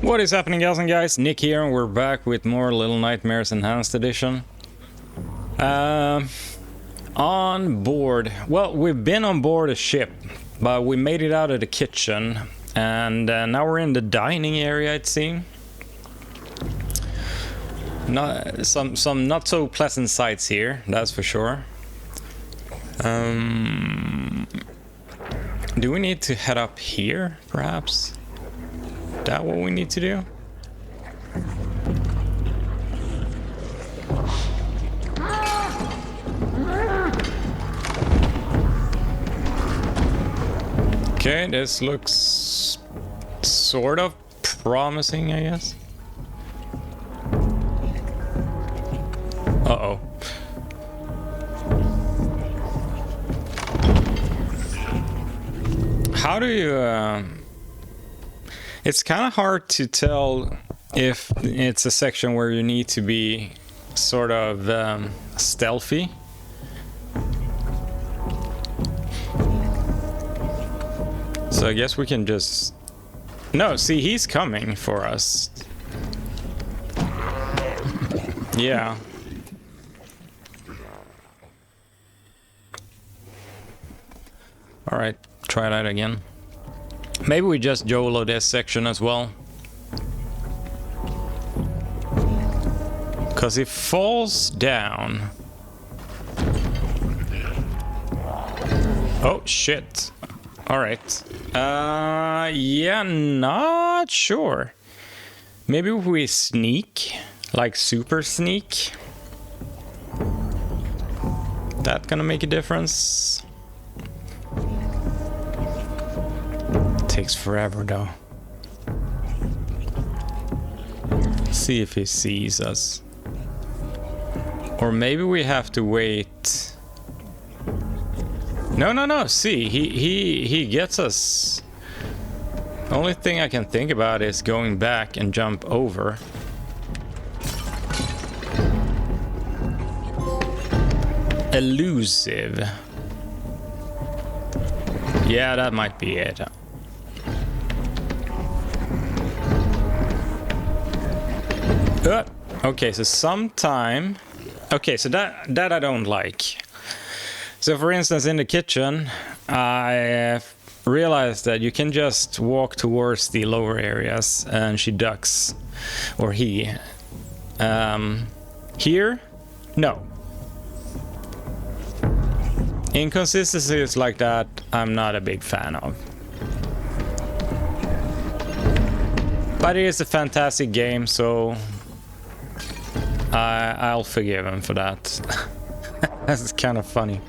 What is happening, gals and guys? Nick here, and we're back with more Little Nightmares Enhanced Edition. On board. Well, we've been on board a ship, but we made it out of the kitchen, and now we're in the dining area, it seems. Not some not so pleasant sights here, that's for sure. Do we need to head up here, perhaps? Is that what we need to do? Okay, this looks sort of promising, I guess. Uh-oh. How do you... It's kind of hard to tell if it's a section where you need to be sort of stealthy. So I guess we can just... No, see, he's coming for us. Yeah. Alright, try that again. Maybe we just YOLO this section as well. Because it falls down. Oh, shit. Alright. Yeah, not sure. Maybe if we sneak. Like super sneak. That gonna make a difference? Takes forever though. See if he sees us. Or maybe we have to wait. No, see, he gets us. Only thing I can think about is going back and jump over. Elusive. Yeah, that might be it. Okay, so sometime... Okay, so that I don't like. So for instance, in the kitchen, I realized that you can just walk towards the lower areas and she ducks. Or he. Here? No. Inconsistencies like that, I'm not a big fan of. But it is a fantastic game, so... I'll forgive him for that. That's kind of funny.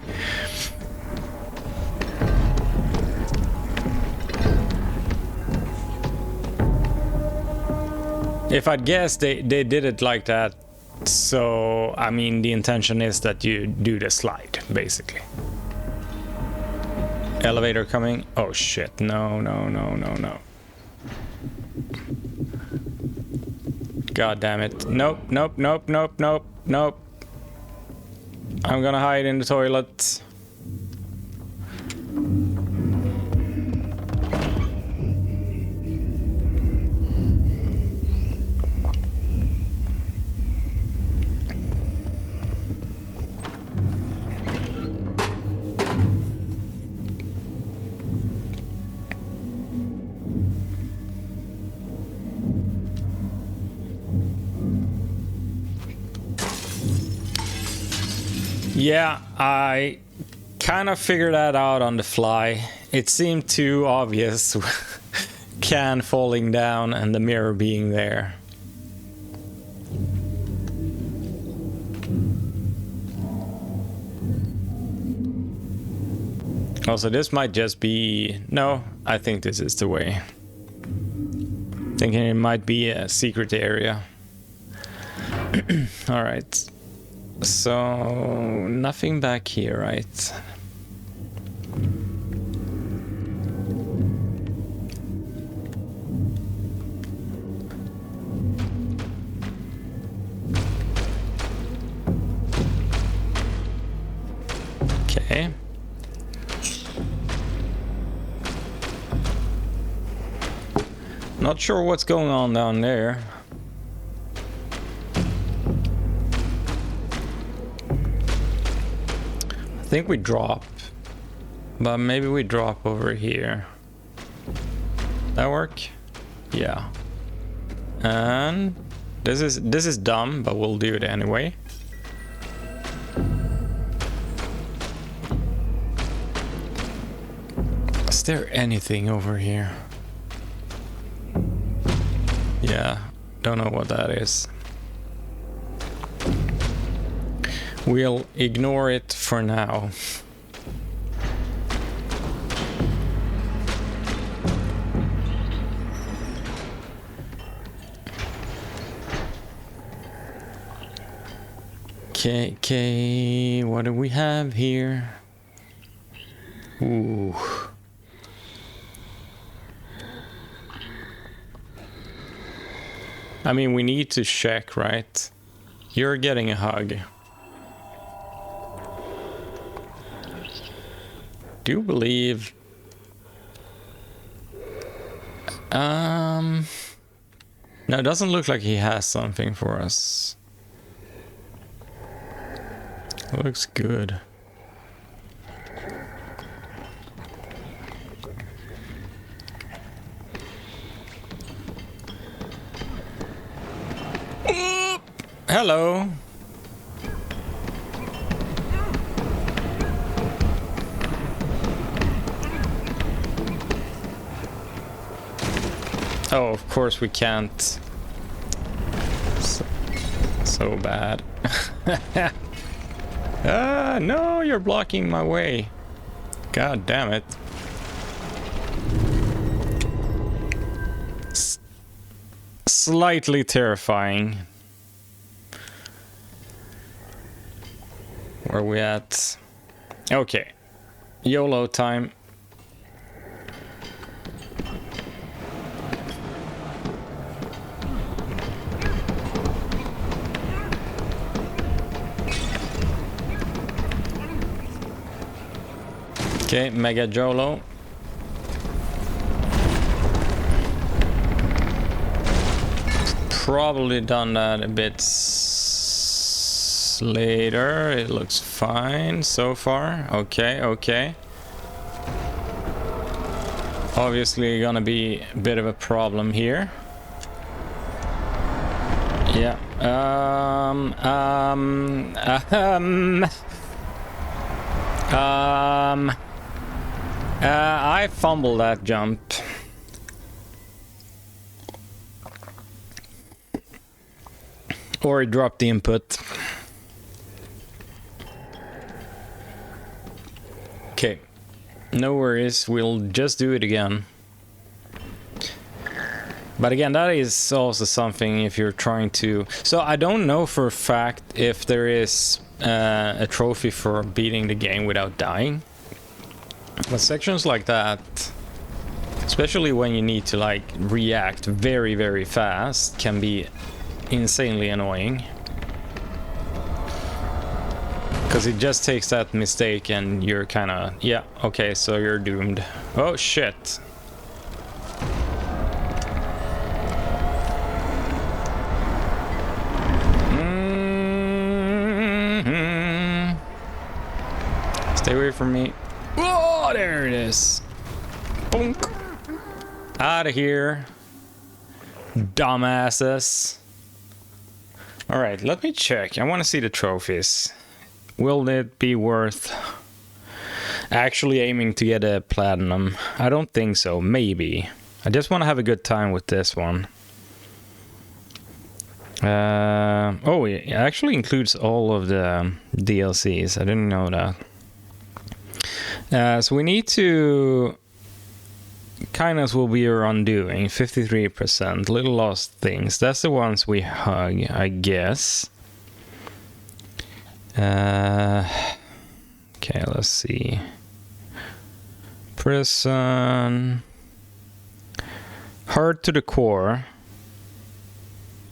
If I'd guess, they did it like that. So, I mean, the intention is that you do the slide, basically. Elevator coming. Oh, shit. No. God damn it. Nope. I'm gonna hide in the toilet. Yeah, I kind of figured that out on the fly. It seemed too obvious. Can falling down and the mirror being there. Also, this might just be... No, I think this is the way. Thinking it might be a secret area. Alright. So, nothing back here, right? Okay. Not sure what's going on down there. I think we drop. But maybe we drop over here. That work? Yeah. And this is dumb, but we'll do it anyway. Is there anything over here? Yeah, don't know what that is. We'll ignore it for now. Okay, what do we have here? Ooh. I mean, we need to check, right? You're getting a hug. Do you believe... No, it doesn't look like he has something for us. Looks good. Hello. Oh, of course we can't. So bad. Ah, no, you're blocking my way. God damn it. Slightly terrifying. Where are we at? Okay. YOLO time. Okay, Mega Jolo. Probably done that a bit later. It looks fine so far. Okay, okay. Obviously gonna be a bit of a problem here. Yeah. I fumbled that jump. Or it dropped the input. Okay. No worries, we'll just do it again. But again, that is also something if you're trying to... So I don't know for a fact if there is a trophy for beating the game without dying. But sections like that, especially when you need to like react very, very fast, can be insanely annoying. Because it just takes that mistake and you're kind of... Yeah, okay, so you're doomed. Oh, shit. Stay away from me. Oh, there it is. Boink. Out of here. Dumbasses. Alright, let me check. I want to see the trophies. Will it be worth actually aiming to get a platinum? I don't think so. Maybe. I just want to have a good time with this one. Oh, it actually includes all of the DLCs. I didn't know that. So we need to... Kindness will be your undoing. 53%. Little lost things. That's the ones we hug, I guess. Okay, let's see. Prison. Hurt to the core.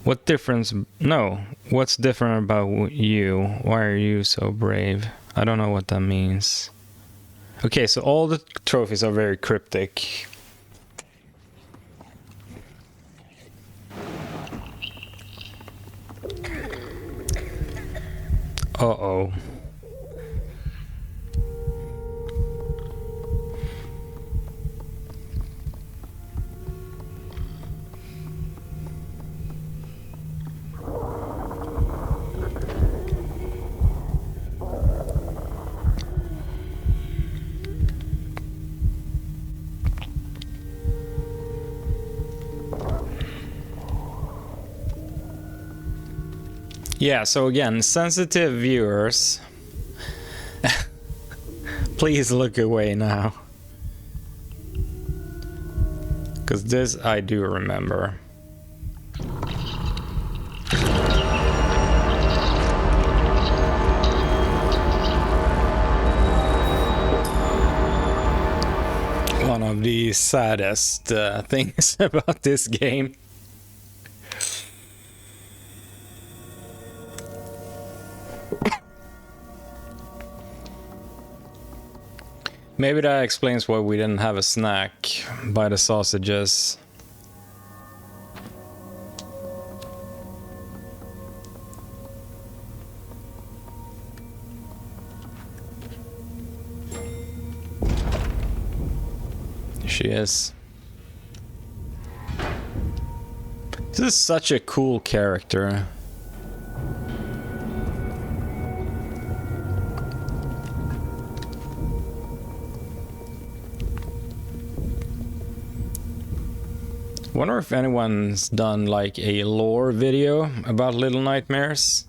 What difference? No. What's different about you? Why are you so brave? I don't know what that means. Okay, so all the trophies are very cryptic. Uh-oh. Yeah, so again, sensitive viewers, please look away now. Because this I do remember. One of the saddest things about this game. Maybe that explains why we didn't have a snack by the sausages. Here she is. This is such a cool character. Wonder if anyone's done like a lore video about Little Nightmares.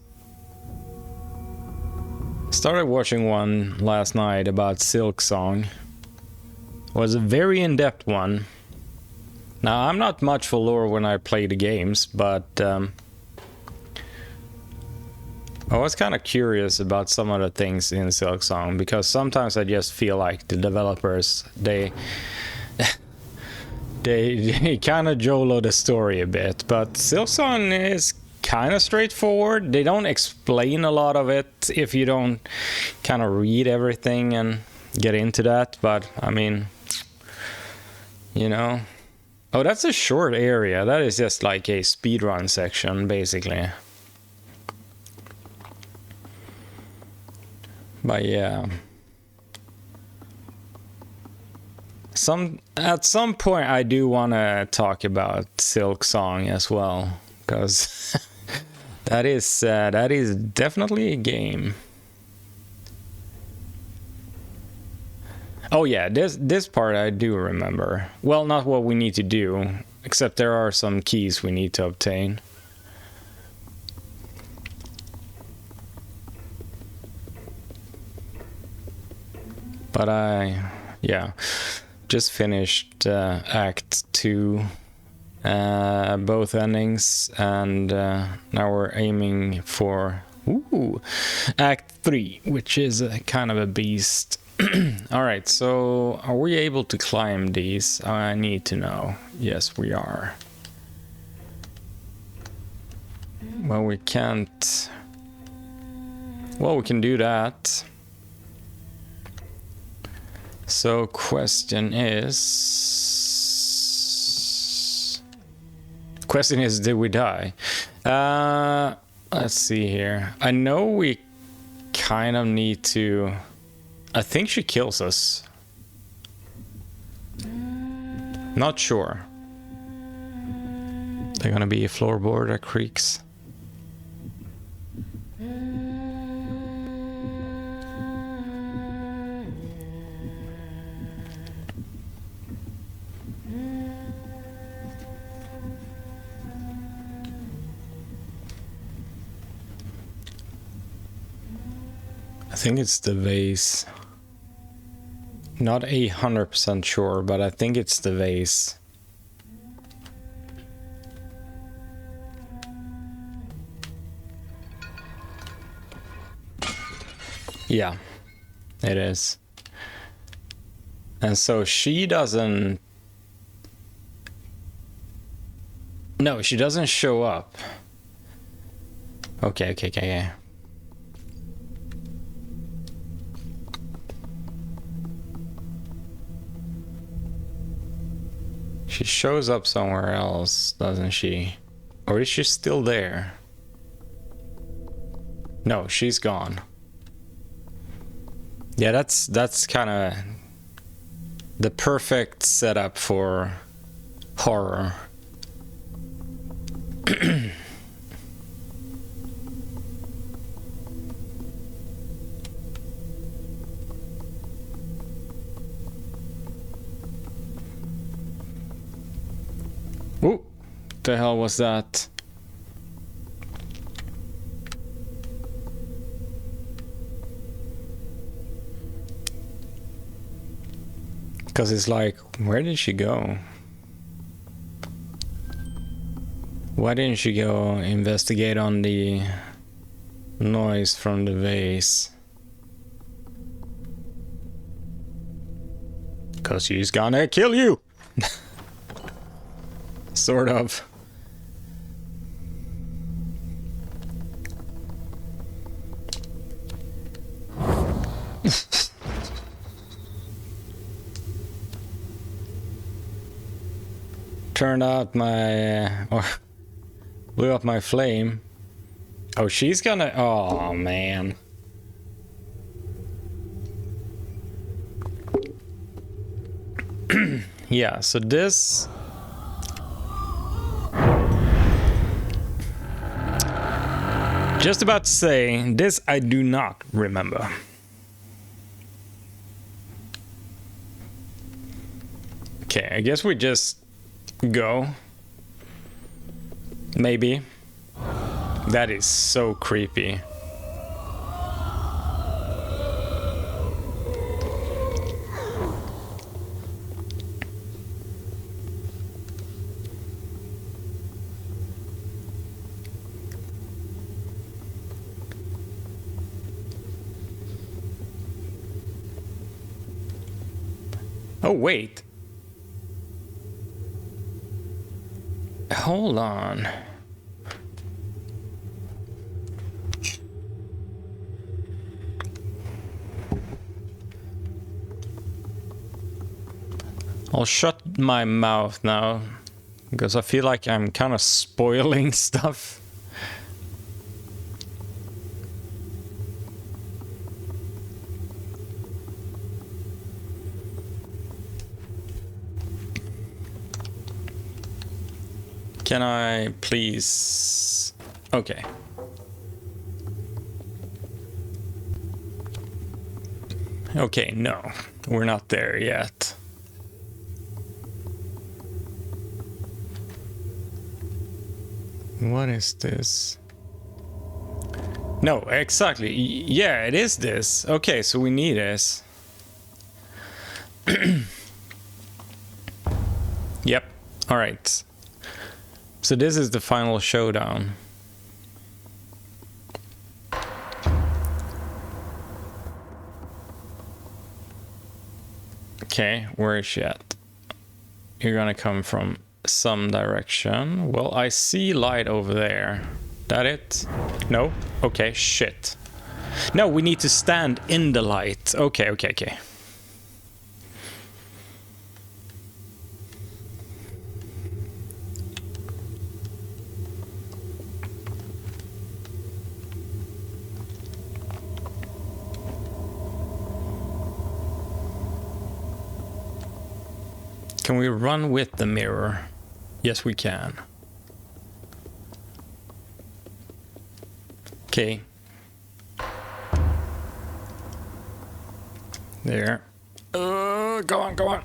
Started watching one last night about Silk Song. Was a very in-depth one. Now I'm not much for lore when I play the games, but I was kind of curious about some of the things in Silk Song, because sometimes I just feel like the developers, they kind of jolo the story a bit, but Silksong is kind of straightforward. They don't explain a lot of it if you don't kind of read everything and get into that, but I mean, you know. Oh, that's a short area. That is just like a speedrun section, basically. But yeah. At some point I do want to talk about Silk Song as well, because that is definitely a game. Oh yeah, this part I do remember. Well, not what we need to do, except there are some keys we need to obtain. But yeah. Just finished Act 2, both endings, and now we're aiming for Act 3, which is kind of a beast. Alright, so are we able to climb these? I need to know. Yes, we are. Well, we can't... Well, we can do that. So question is, did we die? Let's see here. I know we kind of need to, I think she kills us. Not sure. They're gonna be a floorboard that creaks. I think it's the vase. Not 100% sure, but I think it's the vase. Yeah, it is. And so she doesn't... No, she doesn't show up. Okay. She shows up somewhere else, doesn't she? Or is she still there? No, she's gone. Yeah, that's kind of the perfect setup for horror. Ooh, the hell was that? Because it's like, where did she go? Why didn't she go investigate on the noise from the vase? Because she's gonna kill you! Sort of. Turned out my... or blew up my flame. Oh, she's gonna... Oh, man. Yeah, so this... Just about to say, this I do not remember. Okay, I guess we just go. Maybe. That is so creepy. Oh, wait. Hold on. I'll shut my mouth now, because I feel like I'm kind of spoiling stuff. Can I please... Okay. Okay, no. We're not there yet. What is this? No, exactly. Yeah, it is this. Okay, so we need this. Yep. All right. So this is the final showdown. Okay, where is she at? You're gonna come from some direction. Well, I see light over there. That it? No? Okay, shit. No, we need to stand in the light. Okay, okay, okay. Can we run with the mirror? Yes, we can. Okay. There. Go on, go on.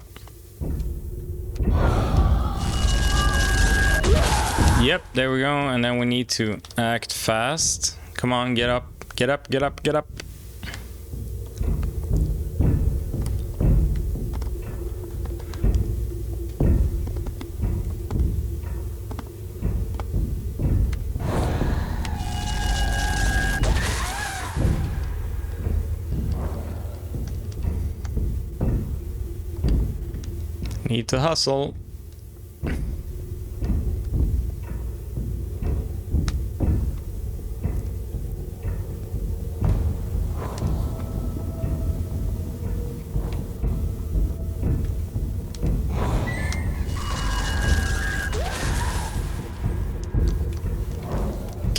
Yep, there we go. And then we need to act fast. Come on, get up, get up, get up, get up. Need to hustle.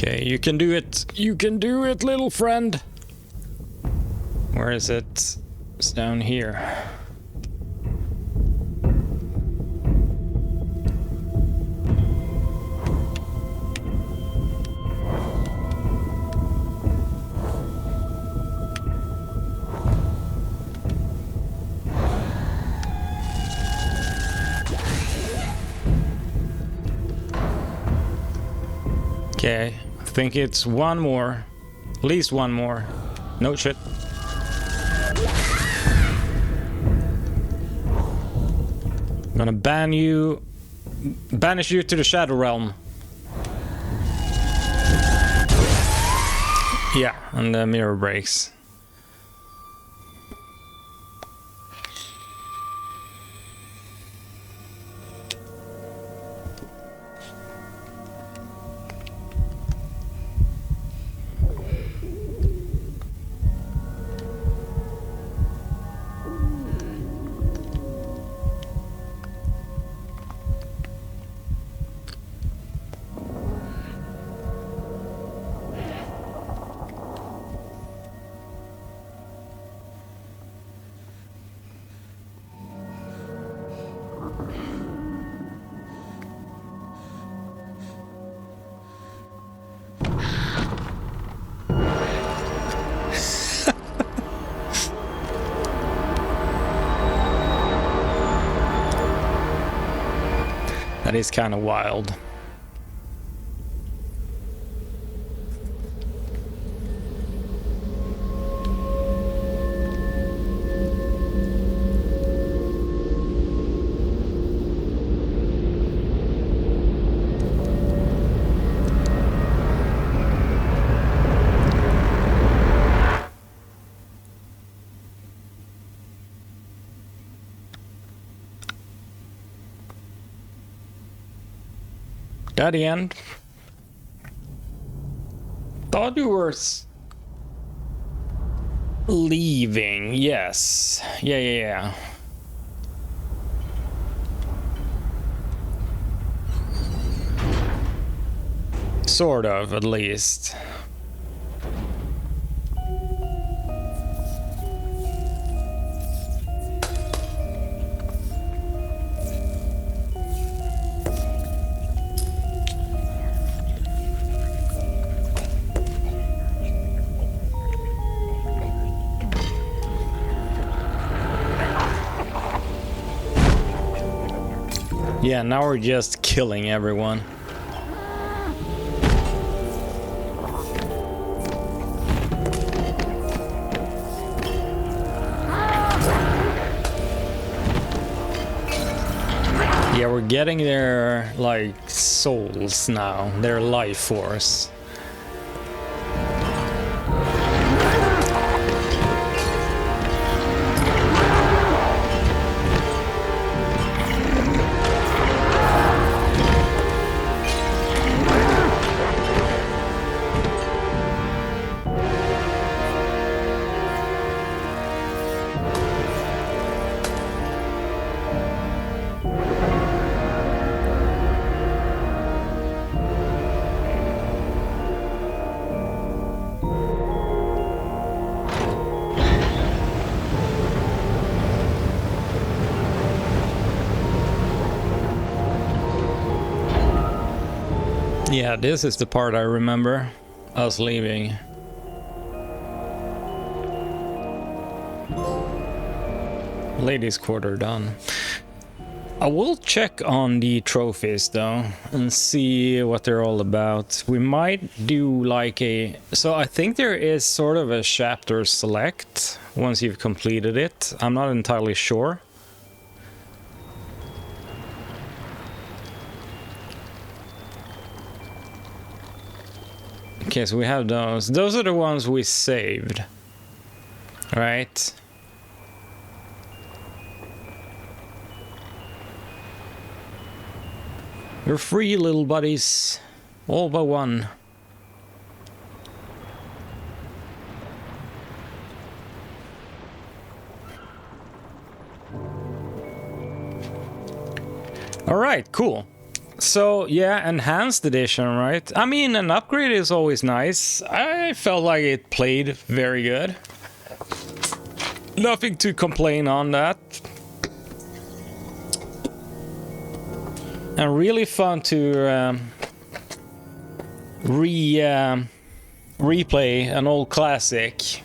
Okay, you can do it. You can do it, little friend. Where is it? It's down here. Okay, I think it's one more. At least one more. No shit. I'm gonna banish you to the Shadow Realm. Yeah, and the mirror breaks. That is kind of wild. At the end. Thought you were leaving. Yes. Yeah. Sort of, at least. Yeah, now we're just killing everyone. Yeah, we're getting their, like, souls now, their life force. Yeah, this is the part I remember us leaving. Ladies' quarter done. I will check on the trophies though and see what they're all about. We might do like a... So I think there is sort of a chapter select once you've completed it. I'm not entirely sure. Okay, so we have those. Those are the ones we saved. Right? You're free, little buddies. All but one. Alright, cool. So yeah, enhanced edition, right? I mean, an upgrade is always nice. I felt like it played very good. Nothing to complain on that. And really fun to replay an old classic.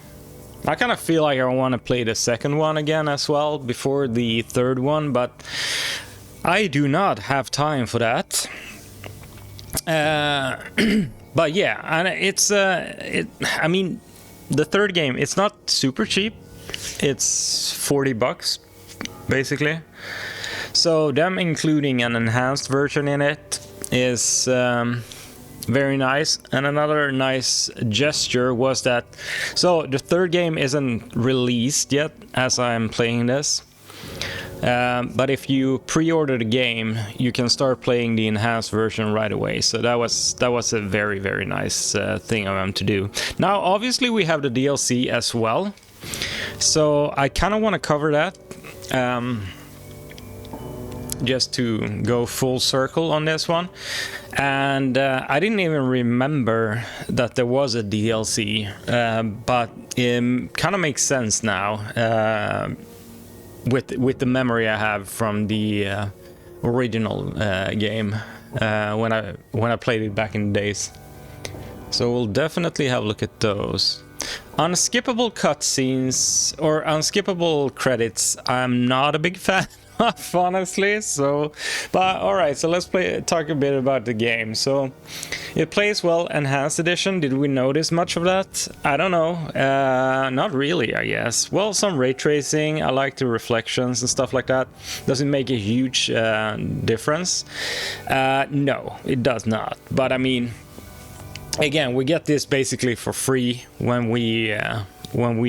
I kind of feel like I want to play the second one again as well before the third one, but I do not have time for that. But yeah, and it's I mean, the third game, it's not super cheap. It's $40 basically. So them including an enhanced version in it is very nice. And another nice gesture was that, so the third game isn't released yet as I'm playing this, but if you pre-order the game, you can start playing the enhanced version right away. So that was a very, very nice thing of them to do. Now obviously we have the DLC as well, so I kind of want to cover that, just to go full circle on this one. And I didn't even remember that there was a DLC, but it kind of makes sense now with the memory I have from the original game when I played it back in the days. So we'll definitely have a look at those. Unskippable cutscenes or unskippable credits, I'm not a big fan of, honestly. So, but all right, so let's talk a bit about the game. So it plays well, enhanced edition. Did we notice much of that? I don't know. Not really, I guess. Well, some ray tracing. I like the reflections and stuff like that. Does it make a huge difference? No, it does not. But I mean, again, we get this basically for free when we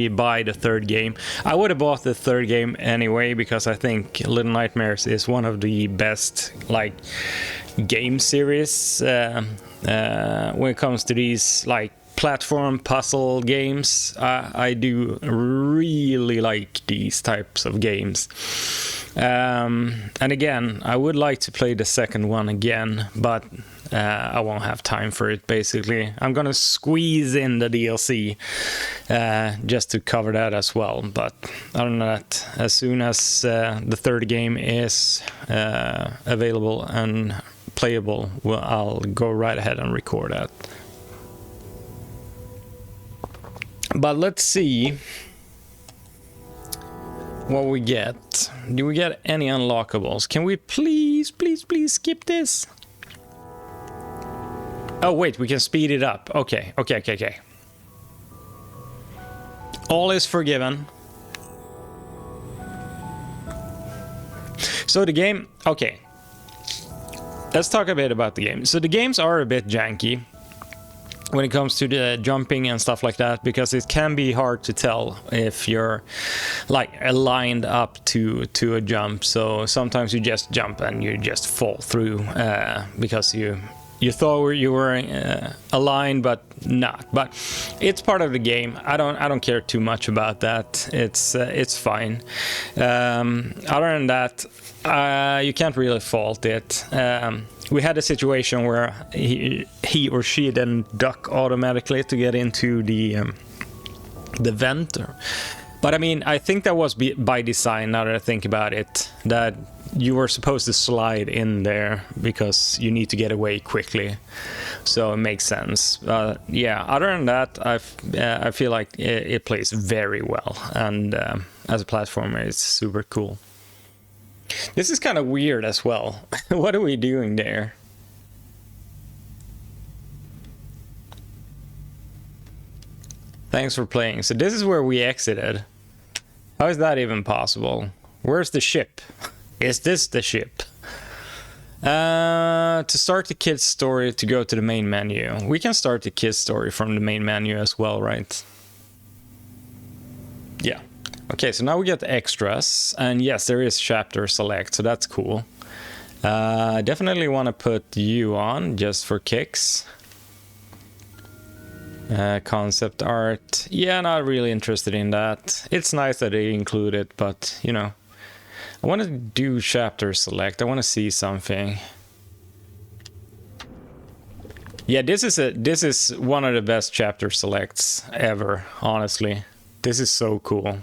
buy the third game. I would have bought the third game anyway because I think Little Nightmares is one of the best like game series when it comes to these like platform puzzle games. I do really like these types of games. And again, I would like to play the second one again, but I won't have time for it, basically. I'm gonna squeeze in the DLC just to cover that as well. But other than that, as soon as the third game is available and playable, well, I'll go right ahead and record that. But let's see what we get. Do we get any unlockables? Can we please skip this? Oh wait, we can speed it up. Okay. All is forgiven. So the game, okay. Let's talk a bit about the game. So the games are a bit janky when it comes to the jumping and stuff like that, because it can be hard to tell if you're like aligned up to a jump. So sometimes you just jump and you just fall through because you thought you were aligned, but not. But it's part of the game. I don't care too much about that. It's fine. Other than that, you can't really fault it. We had a situation where he or she didn't duck automatically to get into the vent. But I mean, I think that was by design, now that I think about it, that you were supposed to slide in there because you need to get away quickly. So it makes sense. Yeah, other than that, I feel like it plays very well. And as a platformer, it's super cool. This is kind of weird as well. What are we doing there? Thanks for playing. So this is where we exited. How is that even possible? Where's the ship? Is this the ship? To start the kid's story, to go to the main menu. We can start the kid's story from the main menu as well, right? Yeah. Okay, so now we get the extras, and yes, there is chapter select, so that's cool. I definitely want to put you on, just for kicks. Concept art, yeah, not really interested in that. It's nice that they include it, but, you know. I want to do chapter select, I want to see something. Yeah, this is one of the best chapter selects ever, honestly. This is so cool.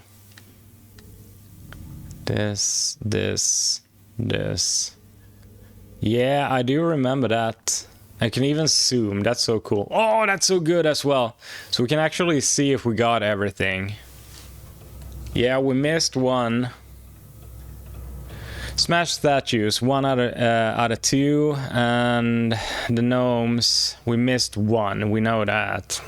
This. Yeah, I do remember that. I can even zoom. That's so cool. Oh, that's so good as well. So we can actually see if we got everything. Yeah, we missed one. Smash statues, 1 out of 2, and the gnomes, we missed 1. We know that.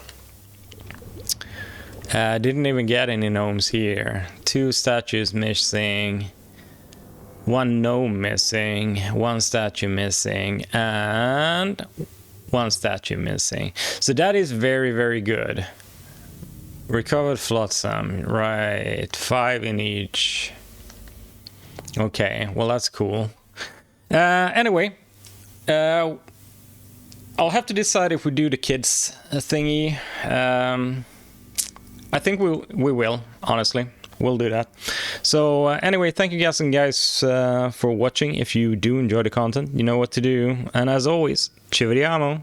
Didn't even get any gnomes here. 2 statues missing. 1 gnome missing, 1 statue missing, and 1 statue missing. So that is very, very good. Recovered flotsam, right, 5 in each. Okay, well that's cool. Anyway, I'll have to decide if we do the kids thingy. I think we will, honestly. We'll do that. So anyway, thank you guys for watching. If you do enjoy the content, you know what to do. And as always, ci vediamo.